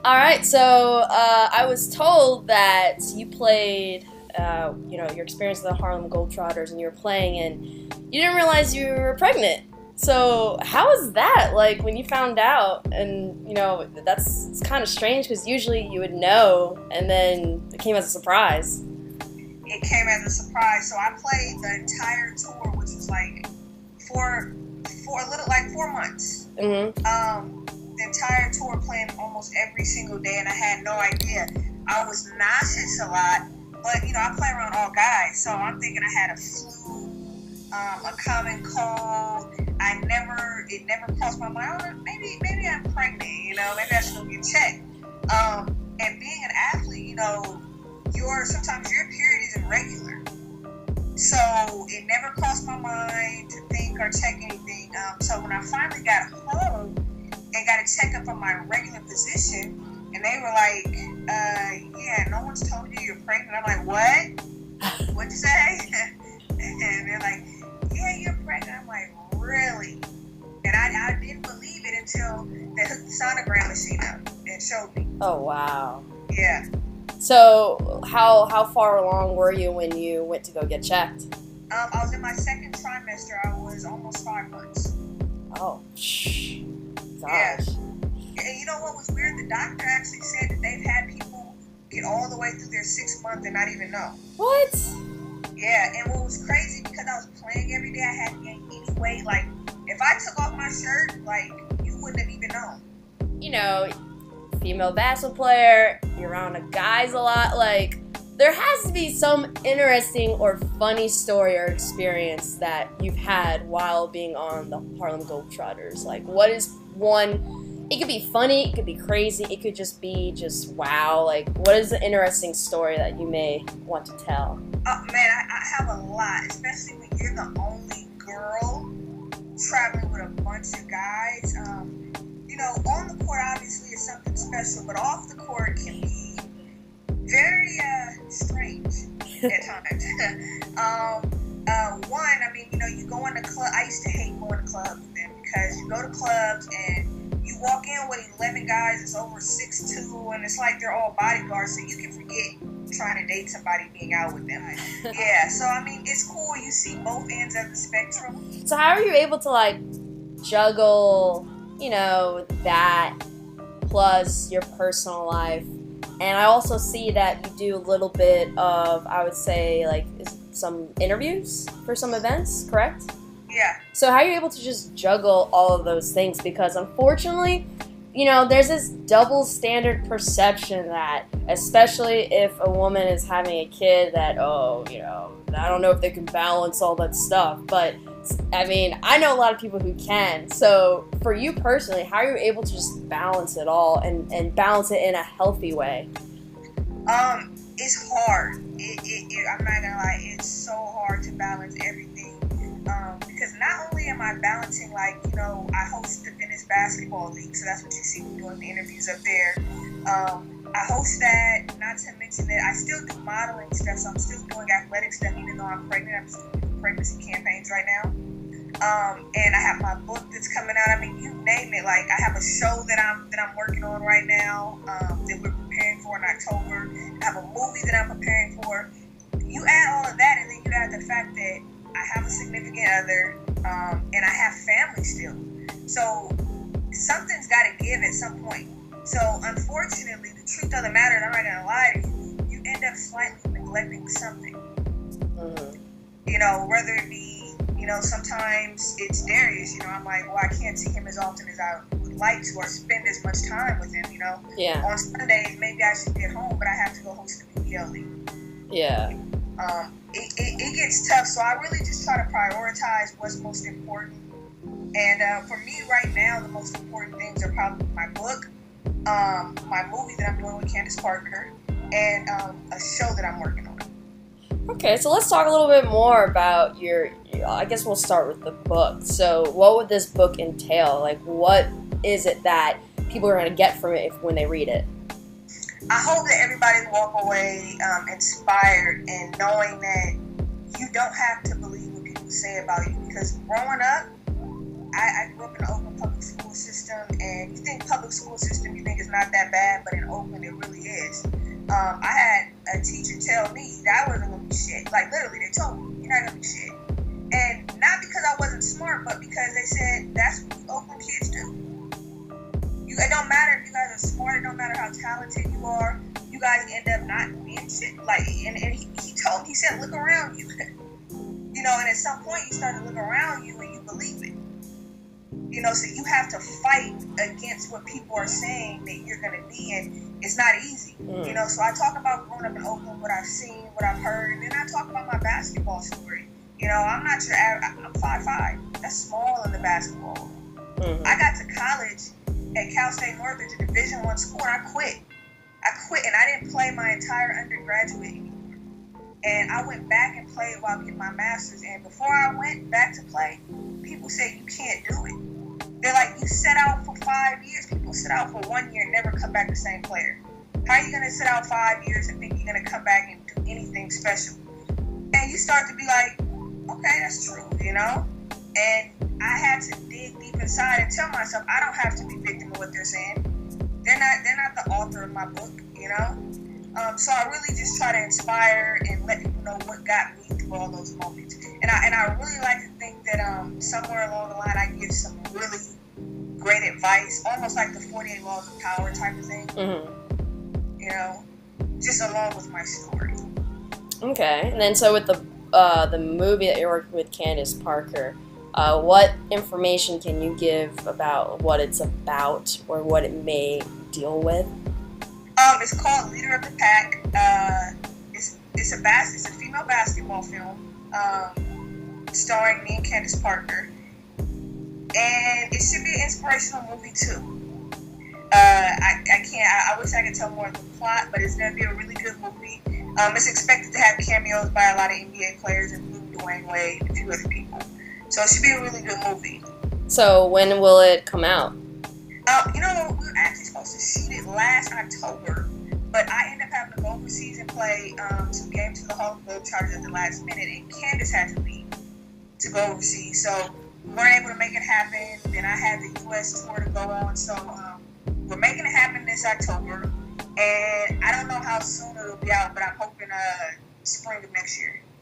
All right, so I was told that you played, your experience with the Harlem Globetrotters, and you were playing, and you didn't realize you were pregnant. So how was that? Like when you found out, and it's kind of strange because usually you would know, and then it came as a surprise. It came as a surprise. So I played the entire tour, which was like for a little like 4 months. Mm-hmm. The entire tour, playing almost every single day, and I had no idea. I was nauseous a lot, but I play around all guys, so I'm thinking I had a flu, a common cold. It never crossed my mind. Oh, maybe I'm pregnant. Maybe I should go get checked. And being an athlete, sometimes your period is irregular, so it never crossed my mind to think or check anything. So when I finally got home and got a checkup on my regular position, and they were like, yeah, no one's told you you're pregnant. I'm like, what? What'd you say? And they're like, yeah, you're pregnant. I'm like, really? And I didn't believe it until they hooked the sonogram machine up and showed me. Oh, wow. Yeah. So how far along were you when you went to go get checked? I was in my second trimester. I was almost 5 months. Oh, gosh. Yeah. And you know what was weird? The doctor actually said that they've had people get all the way through their 6th month and not even know. What? Yeah, and what was crazy, because I was playing every day, I hadn't gained any weight. Like, if I took off my shirt, like, you wouldn't have even known. Female basketball player, you're around the guys a lot, like, there has to be some interesting or funny story or experience that you've had while being on the Harlem Globetrotters. Like, what is one? It could be funny, it could be crazy, it could just be wow. Like, what is the interesting story that you may want to tell? Oh, man, I have a lot, especially when you're the only girl traveling with a bunch of guys. On the court, obviously, is something special, but off the court can be very strange at times. You go in the club. I used to hate going to clubs with them, because you go to clubs and you walk in with 11 guys that's over 6'2", and it's like they're all bodyguards, so you can forget trying to date somebody being out with them. Yeah, so it's cool. You see both ends of the spectrum. So how are you able to juggle, that plus your personal life? And I also see that you do a little bit of, I would say, some interviews for some events, correct? Yeah. So how are you able to just juggle all of those things? Because unfortunately, there's this double standard perception that, especially if a woman is having a kid, that, I don't know if they can balance all that stuff. But, I know a lot of people who can. So for you personally, how are you able to just balance it all and balance it in a healthy way? It's hard. I'm not gonna lie, it's so hard to balance everything. Because not only am I balancing, I host the Venice Basketball League, so that's what you see me doing the interviews up there. I host that, not to mention that I still do modeling stuff, so I'm still doing athletic stuff, even though I'm pregnant. I'm still doing pregnancy campaigns right now. And I have my book that's coming out. You name it. I have a show that I'm working on right now, that we're preparing for in October. I have a movie that I'm preparing for. You add all of that, and then you add the fact that I have a significant other, and I have family still. So something's got to give at some point. So unfortunately, the truth of the matter, and I'm not gonna lie to you, you end up slightly neglecting something. Mm-hmm. Whether it be, sometimes it's Darius. I'm like, well, I can't see him as often as I would like to, or spend as much time with him. Yeah. On Sundays, maybe I should get home, but I have to go host the PBL league. Yeah. It gets tough, so I really just try to prioritize what's most important. And for me right now, the most important things are probably my book, my movie that I'm doing with Candice Parker, and a show that I'm working on. Okay, so let's talk a little bit more about I guess we'll start with the book. So what would this book entail? What is it that people are going to get from it when they read it? I hope that everybody walk away inspired and knowing that you don't have to believe what people say about you. Because growing up, I grew up in an open public school system, and you think public school system, you think it's not that bad, but in I had a teacher tell me that I wasn't gonna be shit. Like literally, they told me you're not gonna be shit, and not because I wasn't smart, but because they said that's what Oakland kids do. It don't matter if you guys are smart. It don't matter how talented you are. You guys end up not being shit. Like, and he said, look around you. You know, and at some point you start to look around you and you believe it. You know, so you have to fight against what people are saying that you're going to be, and it's not easy. You know, so I talk about growing up in Oakland, what I've seen, what I've heard, and then I talk about my basketball story. You know, I'm not your average, I'm 5'5". That's small in the basketball. I got to college at Cal State Northridge, a Division I school, and I quit. And I didn't play my entire undergraduate anymore. And I went back and played while getting my master's. And before I went back to play, people said, you can't do it. They're like, you set out for 5 years. People sit out for 1 year and never come back the same player. How are you going to sit out 5 years and think you're going to come back and do anything special? And you start to be like, okay, that's true, you know? And I had to dig deep inside and tell myself I don't have to be victim of what they're saying. They're not the author of my book, you know. So I really just try to inspire and let people know what got me through all those moments. And I really like to think that somewhere along the line I give some really great advice, almost like the 48 Laws of Power type of thing. You know, just along with my story. Okay, and then so with the movie that you're working with Candice Parker. What information can you give about what it's about or what it may deal with? It's called Leader of the Pack. It's a female basketball film starring me and Candice Parker, and it should be an inspirational movie too. I wish I could tell more of the plot, but it's gonna be a really good movie. It's expected to have cameos by a lot of NBA players, including Dwayne Wade and a few other people. So it should be a really good movie. So when will it come out? You know, we were actually supposed to shoot it last October, but I ended up having to go overseas and play some games for the Harlem Globetrotters at the last minute, and Candice had to leave to go overseas. So we weren't able to make it happen. Then I had the U.S. tour to go on. So we're making it happen this October, and I don't know how soon it'll be out, but I'm hoping spring of next year.